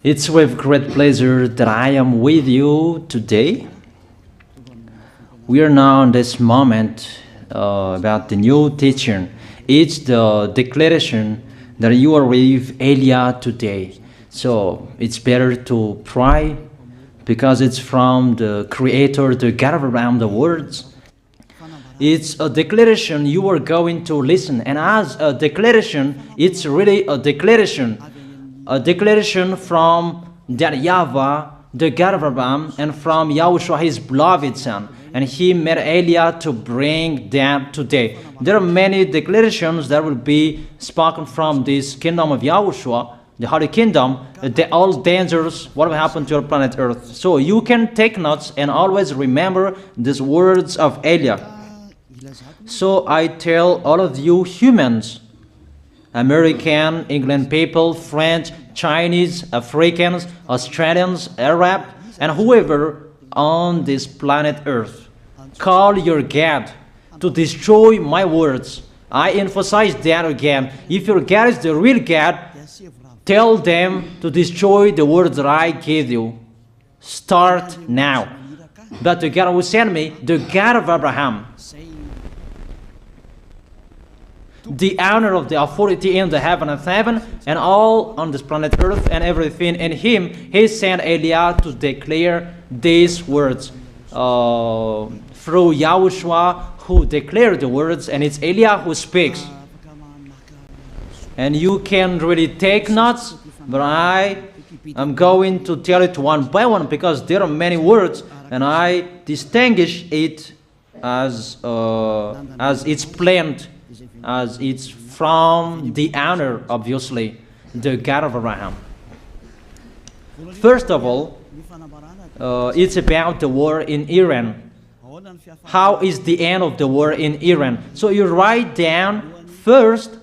It's with great pleasure that I am with you today. We are now in this moment about the new teaching. It's the declaration that you are with Elia today. So it's better to pray because it's from the Creator, the God of around the words. It's a declaration you are going to listen, and as a declaration, it's really a declaration from that YAHVAH, the God of Abraham, and from YAHOSHUAH, his beloved son. And he made Elia to bring them today. There are many declarations that will be spoken from this kingdom of YAHOSHUAH, the Holy Kingdom, all dangers, what will happen to your planet Earth. So you can take notes and always remember these words of Elia. So I tell all of you humans, American, England people, French, Chinese, Africans, Australians, Arab, and whoever on this planet Earth, call your God to destroy my words. I emphasize that again. If your God is the real God, tell them to destroy the words that I gave you. Start now. But the God who sent me, the God of Abraham, the honor of the authority in the heaven of heaven and all on this planet Earth and everything in him, he sent Elia to declare these words through YAHOSHUAH, who declared the words, and it's Elia who speaks. And you can really take notes, but I am going to tell it one by one because there are many words, and I distinguish it as it's planned, as it's from the honor, obviously, the God of Abraham. First of all, it's about the war in Iran. How is the end of the war in Iran? So you write down first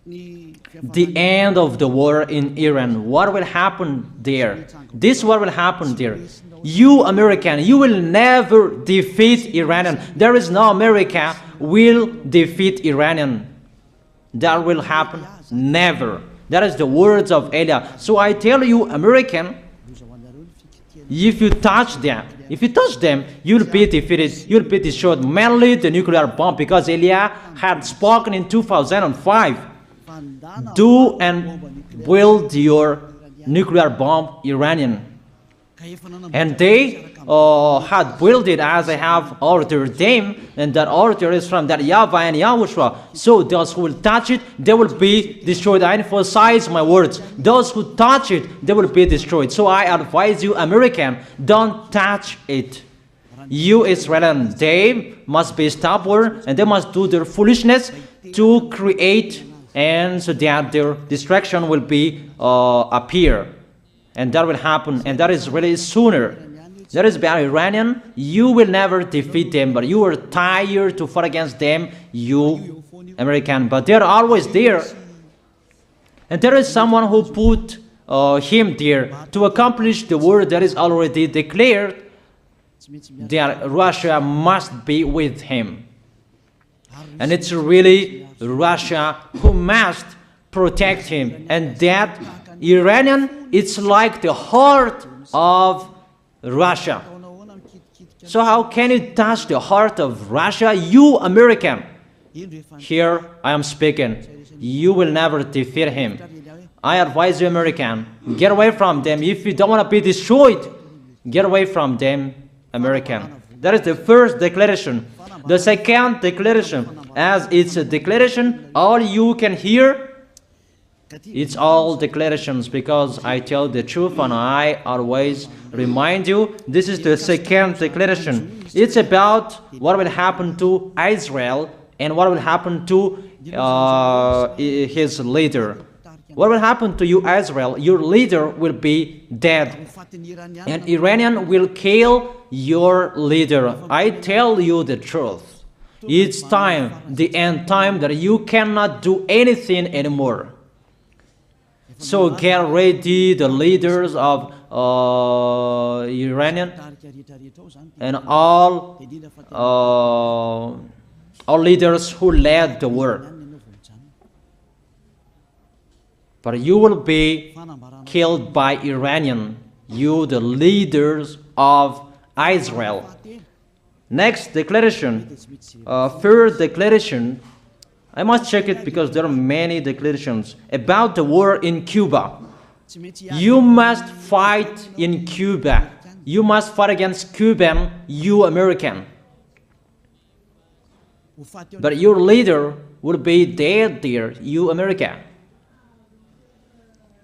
the end of the war in Iran. What will happen there? This what will happen there. You American, you will never defeat Iranian. There is no America will defeat Iranian. That will happen never. That is the words of Elia. So I tell you, American, if you touch them, you'll be defeated, you'll be destroyed. Mainly the nuclear bomb, because Elia had spoken in 2005. Do and build your nuclear bomb, Iranian. And they had built it as I have ordered them, and that order is from that YAHVAH and YAHOSHUAH. So those who will touch it, they will be destroyed. I emphasize my words. Those who touch it, they will be destroyed. So I advise you, American, don't touch it. You Israelis, they must be stubborn, and they must do their foolishness to create, and so that their destruction will be appear. And that will happen, and that is really sooner. That is about Iranian. You will never defeat them, but you are tired to fight against them, you American. But they're always there. And there is someone who put him there to accomplish the word that is already declared, that Russia must be with him. And it's really Russia who must protect him. And that Iranian, it's like the heart of Russia. So how can you touch the heart of Russia? You American. Here I am speaking. You will never defeat him. I advise you, American, get away from them. If you don't want to be destroyed, get away from them, American. That is the first declaration. The second declaration, as it's a declaration, all you can hear, it's all declarations, because I tell the truth and I always remind you, this is the second declaration. It's about what will happen to Israel and what will happen to his leader. What will happen to you, Israel? Your leader will be dead, and Iranian will kill your leader. I tell you the truth. It's time, the end time, that you cannot do anything anymore. So get ready, the leaders of Iranian and all leaders who led the war. but you will be killed by Iranian, you the leaders of Israel. Next declaration, third declaration, I must check it because there are many declarations about the war in Cuba. You must fight in Cuba. You must fight against Cuban, you American. But your leader will be dead there, you America.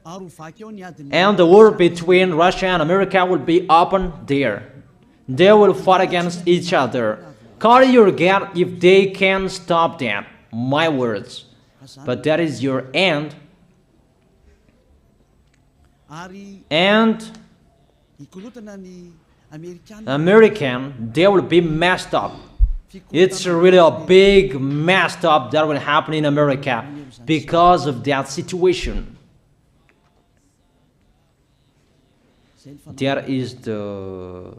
And the war between Russia and America will be open there. They will fight against each other. Call your God if they can stop that. My words. But that is your end. And American, they will be messed up. It's really a big messed up that will happen in America because of that situation. That is the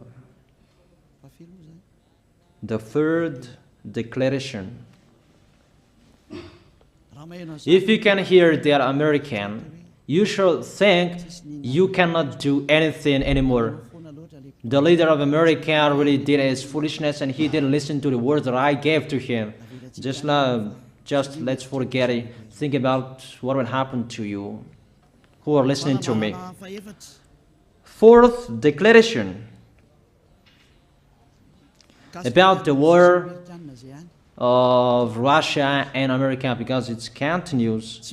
third declaration. If you can hear that American, you should think you cannot do anything anymore. The leader of America really did his foolishness and he didn't listen to the words that I gave to him. Just let's forget it. Think about what will happen to you who are listening to me. Fourth declaration about the war of Russia and America, because it continues.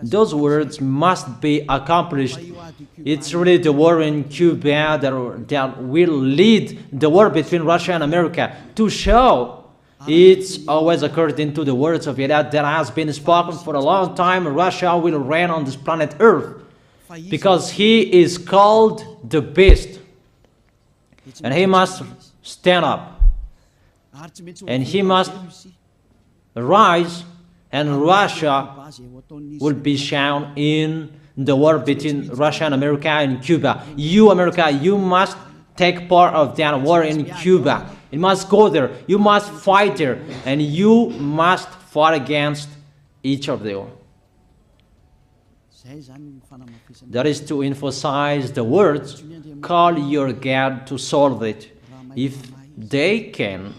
Those words must be accomplished. It's really the war in Cuba that will lead the war between Russia and America to show it's always according to the words of YAHVAH that has been spoken for a long time. Russia will reign on this planet Earth because he is called the beast and he must stand up and he must rise, and Russia will be shown in the war between Russia and America and Cuba. You, America, you must take part of that war in Cuba. You must go there. You must fight there. And you must fight against each of them. That is to emphasize the words, call your God to solve it. If they can,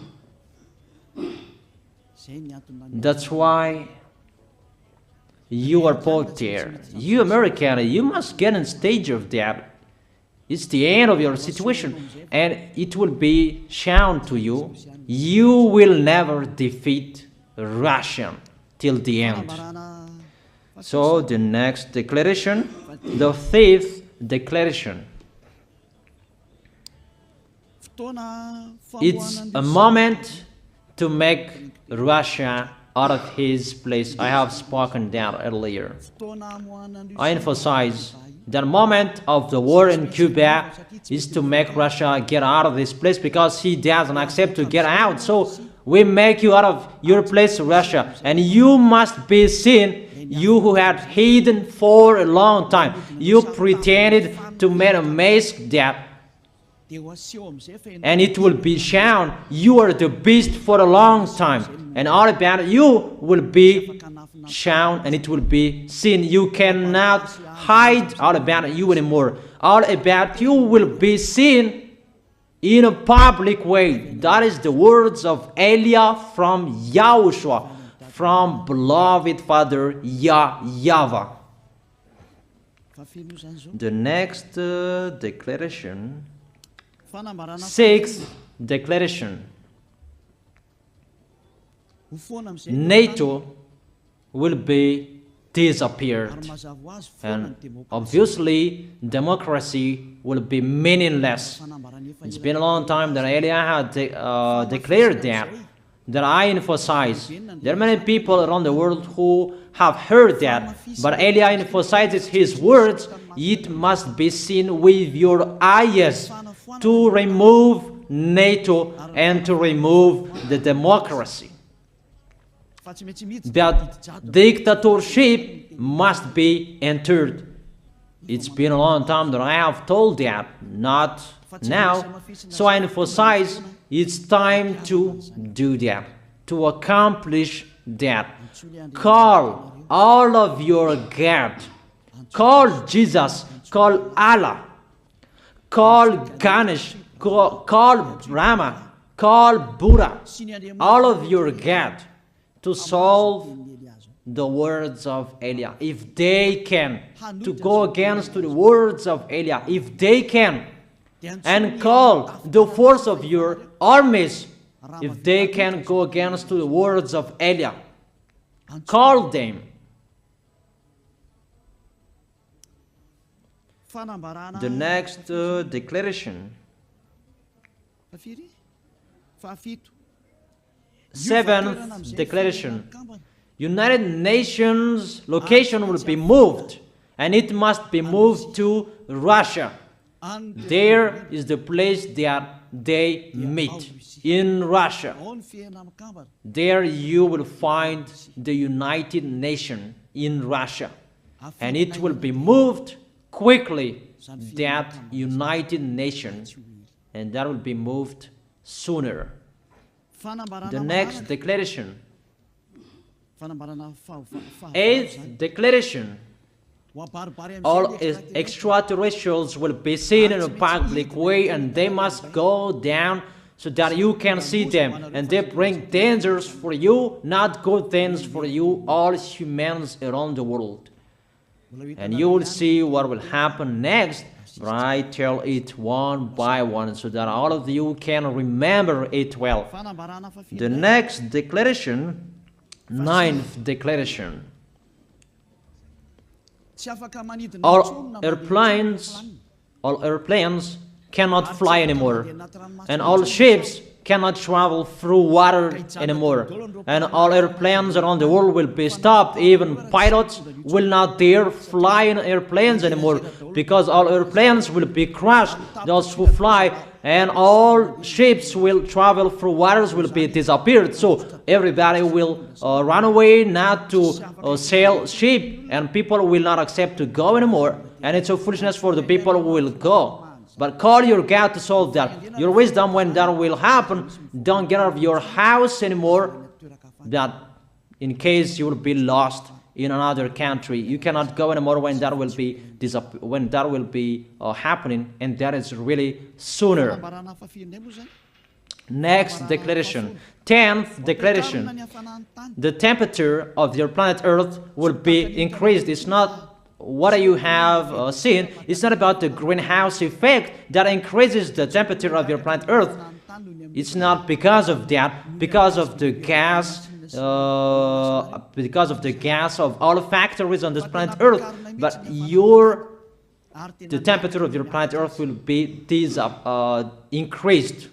that's why you are both there. You American, you must get in stage of that. It's the end of your situation and it will be shown to you. You will never defeat Russia till the end. So the next declaration, the fifth declaration. It's a moment to make Russia out of his place. I have spoken that earlier. I emphasize the moment of the war in Cuba is to make Russia get out of this place because he doesn't accept to get out. So we make you out of your place, Russia, and you must be seen. You who had hidden for a long time, you pretended to make a mask that, and it will be shown you are the beast for a long time, and all about you will be shown and it will be seen. You cannot hide all about you anymore. All about you will be seen in a public way. That is the words of Elia from YAHOSHUAH, from beloved Father YAHVAH. The next declaration, sixth declaration. NATO will be disappeared, and obviously democracy will be meaningless. It's been a long time that Elia had declared that I emphasize. There are many people around the world who have heard that, but Elia emphasizes his words. It must be seen with your eyes to remove NATO and to remove the democracy. That dictatorship must be entered. It's been a long time that I have told that, not now. So I emphasize it's time to do that, to accomplish that. Call all of your God. Call Jesus, call Allah, call Ganesh, call Rama, call Buddha, all of your God, to solve the words of Elia. If they can, to go against the words of Elia, if they can, and call the force of your armies, if they can go against the words of Elia, call them. The next declaration. Seventh declaration. United Nations location will be moved, and it must be moved to Russia. There is the place that they meet, in Russia. There you will find the United Nations in Russia, and it will be moved quickly, that United Nations, and that will be moved sooner. The next declaration. Eighth declaration. All extraterrestrials will be seen in a public way, and they must go down so that you can see them, and they bring dangers for you, not good things for you, all humans around the world. And you will see what will happen next, but I tell it one by one so that all of you can remember it well. The next declaration, ninth declaration. All airplanes cannot fly anymore, and all ships cannot travel through water anymore, and all airplanes around the world will be stopped. Even pilots will not dare fly in airplanes anymore, because all airplanes will be crushed, those who fly, and all ships will travel through waters will be disappeared. So everybody will run away not to sail ship, and people will not accept to go anymore, and it's a foolishness for the people who will go. But call your God to solve that. Your wisdom when that will happen. Don't get out of your house anymore, that in case you will be lost in another country. You cannot go anymore when that will be happening, and that is really sooner. Next declaration. 10th declaration. The temperature of your planet Earth will be increased. It's not what you have seen. It's not about the greenhouse effect that increases the temperature of your planet Earth. It's not because of that, because of the gas, of all factories on this planet Earth. But the temperature of your planet Earth will be increased,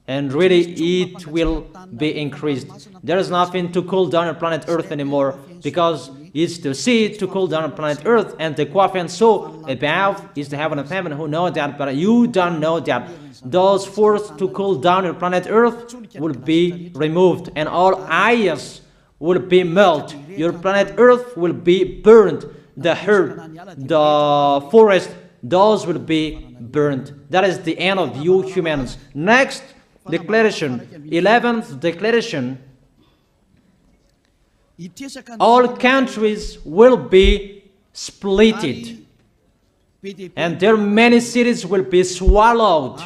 and really it will be increased. There is nothing to cool down your planet Earth anymore, because it's the sea to cool down planet Earth, and the Quafian soul above is the heaven of heaven, who know that, but you don't know that. Those forces to cool down your planet Earth will be removed, and all ice will be melted. Your planet Earth will be burned. The earth, the forest, those will be burned. That is the end of you humans. Next declaration, 11th declaration. All countries will be splitted, and their many cities will be swallowed.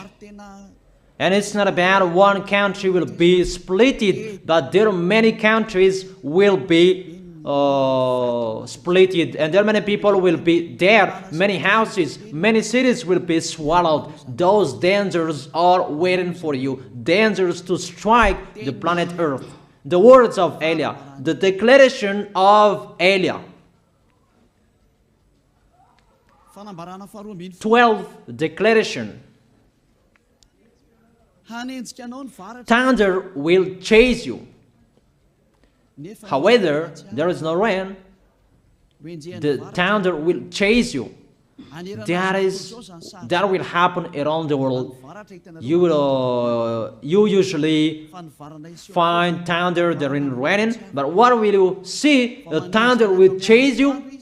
And it's not about one country will be splitted, but there are many countries will be splitted, and there many people will be dead, many houses, many cities will be swallowed. Those dangers are waiting for you, dangers to strike the planet Earth. The words of Elia, the declaration of Elia. 12th declaration. Thunder will chase you. However, there is no rain. The thunder will chase you. That will happen around the world. You usually find thunder during raining, but what will you see? The thunder will chase you,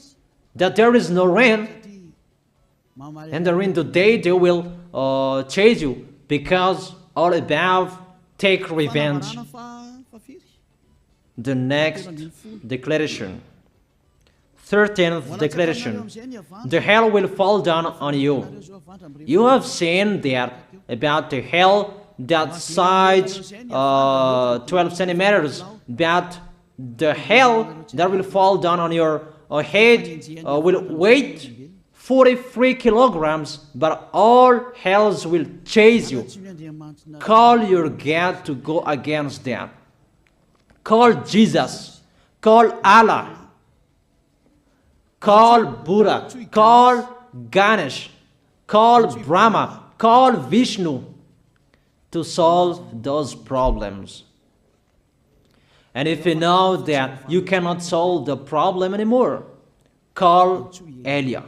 that there is no rain, and during the day they will chase you, because all above take revenge. The next declaration. 13th declaration. The hell will fall down on you. You have seen that about the hell that size 12 centimeters, that the hell that will fall down on your head will weight 43 kilograms, but all hells will chase you. Call your God to go against that. Call Jesus. Call Allah. Call Buddha. Call Ganesh. Call Brahma. Call Vishnu to solve those problems. And if you know that you cannot solve the problem anymore, call Elia.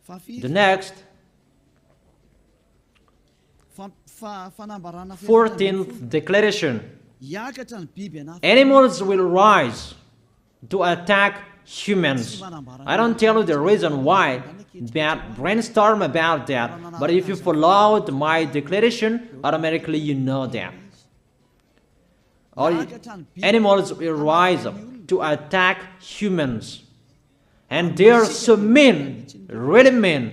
The next, 14th declaration. Animals will rise to attack humans. I don't tell you the reason why, but brainstorm about that. But if you followed my declaration, automatically you know that. All animals will rise up to attack humans. And they are so mean, really mean.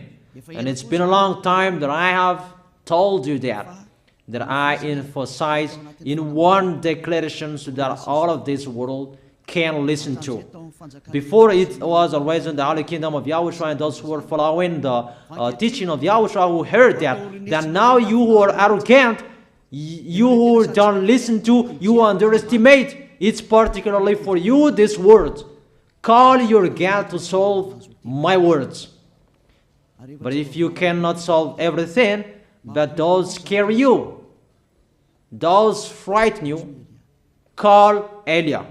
And it's been a long time that I have told you that I emphasize in one declaration so that all of this world can listen to. Before it was always in the Holy Kingdom of Yahushua, and those who were following the teaching of Yahushua who heard that now you who are arrogant, you who don't listen to, you underestimate. It's particularly for you, this word. Call your God to solve my words. But if you cannot solve everything, but those scare you, those frighten you, call Elia.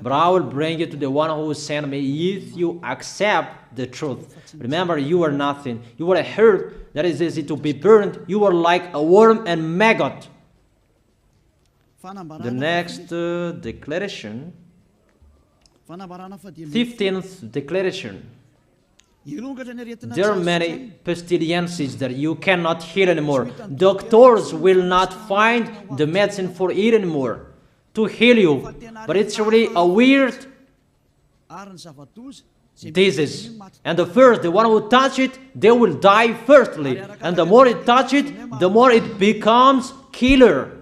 But I will bring you to the one who sent me if you accept the truth. Remember, you are nothing. You are a herb that is easy to be burned. You are like a worm and maggot. The next declaration, 15th declaration. There are many pestilences that you cannot heal anymore. Doctors will not find the medicine for it anymore to heal you. But it's really a weird disease. And the one who touch it, they will die firstly. And the more it touch it, the more it becomes killer.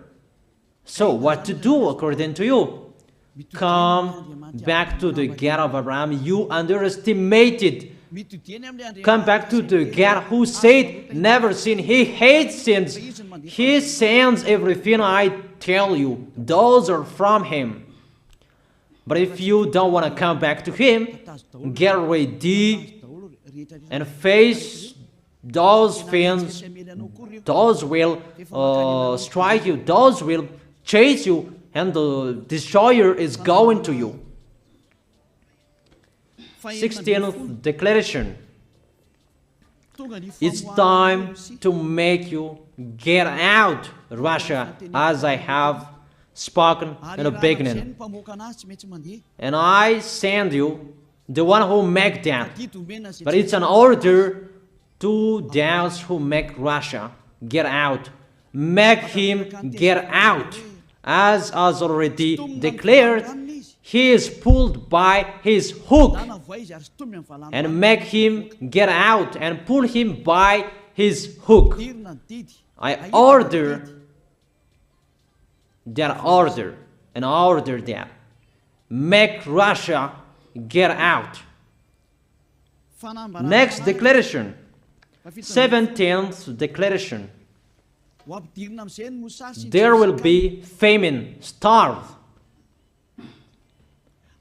So what to do according to you? Come back to the God of Abraham. You underestimated. Come back to the God who said, never sin. He hates sins. He sends everything I tell you. Those are from Him. But if you don't want to come back to Him, get ready and face those things. Those will strike you. Those will chase you. And the destroyer is going to you. 16th declaration. It's time to make you get out, Russia, as I have spoken in the beginning. And I send you the one who make that. But it's an order to those who make Russia get out. Make him get out. As already declared, he is pulled by his hook, and make him get out and pull him by his hook. I order that order, and order that. Make Russia get out. Next declaration, 17th declaration. There will be famine, starve.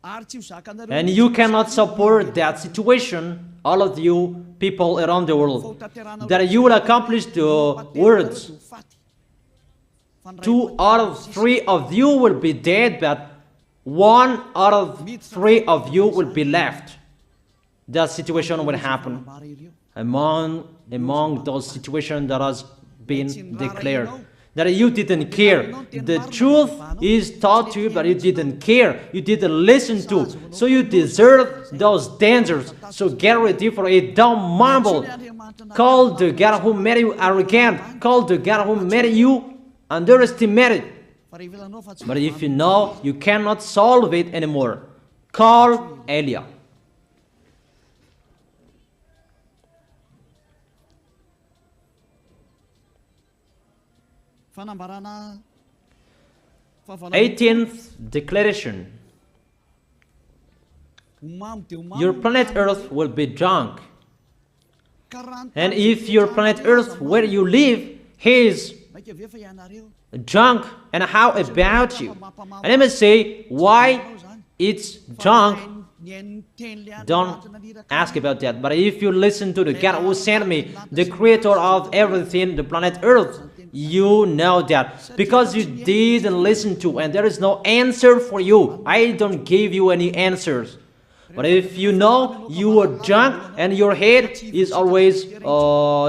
And you cannot support that situation, all of you people around the world, that you will accomplish the words. 2 out of 3 of you will be dead, but 1 out of 3 of you will be left. That situation will happen among those situations that has been declared. That you didn't care. The truth is taught to you, but you didn't care. You didn't listen to. So you deserve those dangers. So get ready for it. Don't mumble. Call the God who made you arrogant. Call the God who made you underestimate it. But if you know you cannot solve it anymore, call Elia. Eighteenth declaration. Your planet Earth will be drunk. And if your planet Earth where you live is drunk, and how about you? And let me say why it's drunk. Don't ask about that. But if you listen to the God who sent me, the creator of everything, the planet Earth, you know that. Because you didn't listen to, and there is no answer for you. I don't give you any answers. But if you know you are drunk and your head is always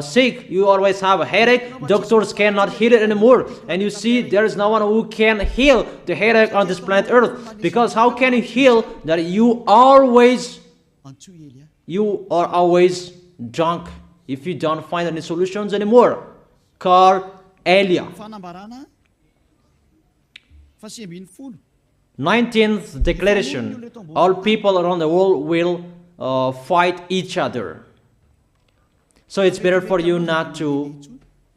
sick, you always have a headache, doctors cannot heal it anymore. And you see there is no one who can heal the headache on this planet Earth. Because how can you heal that you are always drunk if you don't find any solutions anymore? Call Elia. 19th declaration. All people around the world will fight each other. So it's better for you not to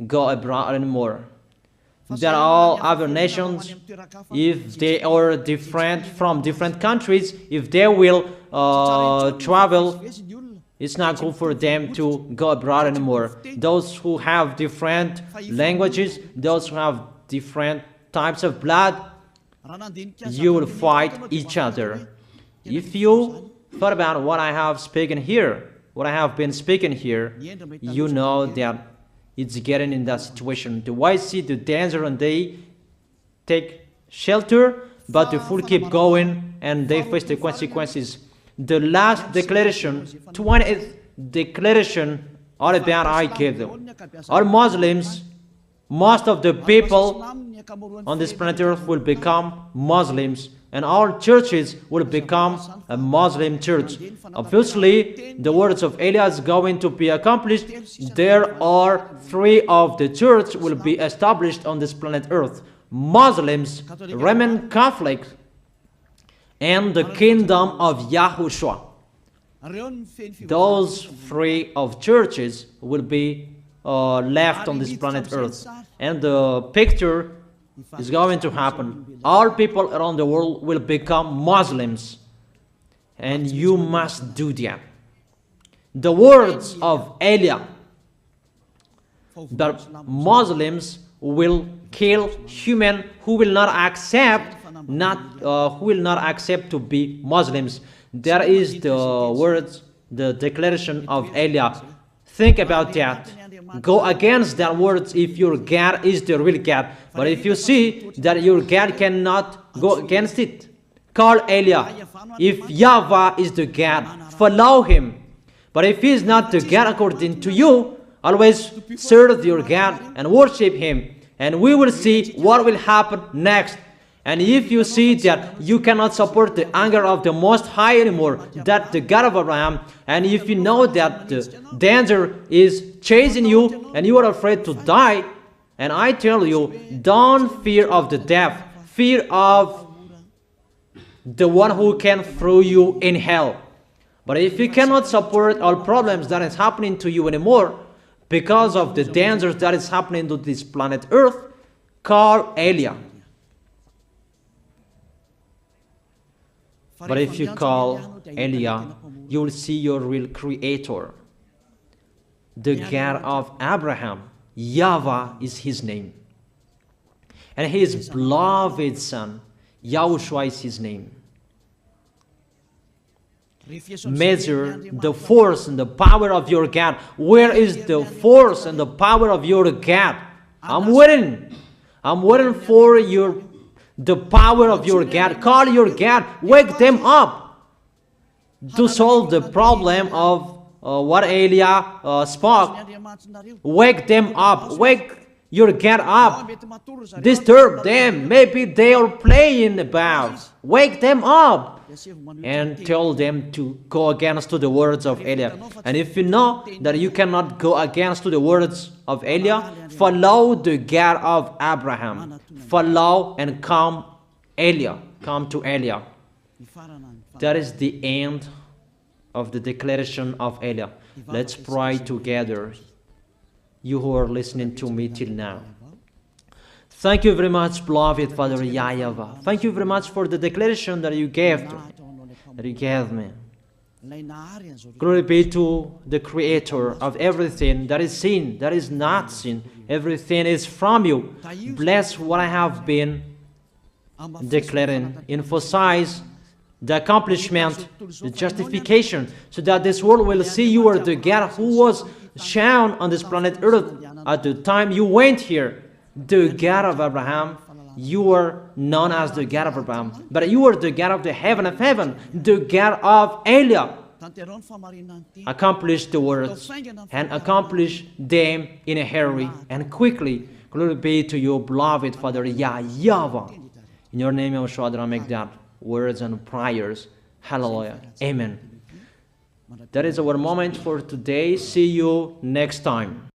go abroad anymore. There are all other nations, if they are different from different countries, if they will travel, it's not good for them to go abroad anymore. Those who have different languages, those who have different types of blood, you will fight each other. If you thought about what I have spoken here, what I have been speaking here, you know that it's getting in that situation. The wise see the danger and they take shelter, but the fool keep going and they face the consequences. The last declaration, 20th declaration, all about I gave them. All Muslims, most of the people on this planet Earth will become Muslims, and all churches will become a Muslim church. Obviously, the words of Elia is going to be accomplished. There are 3 of the church will be established on this planet Earth: Muslims, Roman Catholics, and the kingdom of YAHOSHUAH. Those 3 of churches will be left on this planet Earth, and the picture is going to happen. All people around the world will become Muslims, and you must do that. The words of Elia, that Muslims will kill human who will not accept to be Muslims. That is the words, the declaration of Elia. Think about that. Go against that words if your God is the real God. But if you see that your God cannot go against it, call Elia. If YAHVAH is the God, follow him. But if he is not the God according to you, always serve your God and worship him. And we will see what will happen next. And if you see that you cannot support the anger of the Most High anymore, that the God of Abraham, and if you know that the danger is chasing you and you are afraid to die, and I tell you, don't fear of the death, fear of the one who can throw you in hell. But if you cannot support all problems that is happening to you anymore, because of the dangers that is happening to this planet Earth, call Elia. But if you call Elia, you will see your real creator, the God of Abraham. YAHVAH is his name. And his beloved son, YAHOSHUAH is his name. Measure the force and the power of your God. Where is the force and the power of your God? I'm waiting. I'm waiting for the power of your God. Call your God. Wake them up to solve the problem of what Elia spoke. Wake them up. Wake your God up. Disturb them. Maybe they are playing about. Wake them up. and tell them to go against to the words of Eliah. And if you know that you cannot go against to the words of Eliah, follow the God of Abraham. Follow and come Eliah. Come to Eliah. That is the end of the declaration of Eliah. Let's pray together, you who are listening to me till now. Thank you very much, beloved Father YAHVAH. Thank you very much for the declaration that you gave me. Glory be to the Creator of everything that is seen, that is not seen. Everything is from you. Bless what I have been declaring. Emphasize the accomplishment, the justification, so that this world will see you are the God who was shown on this planet Earth at the time you went here. The God of Abraham. You are known as the God of Abraham, but you are the God of the heaven of heaven, the God of Eliah. Accomplish the words and accomplish them in a hurry and quickly. Glory be to you, beloved Father YAHVAH. In your name, YAHOSHUAH, I make that words and prayers. Hallelujah. Amen. That is our moment for today. See you next time.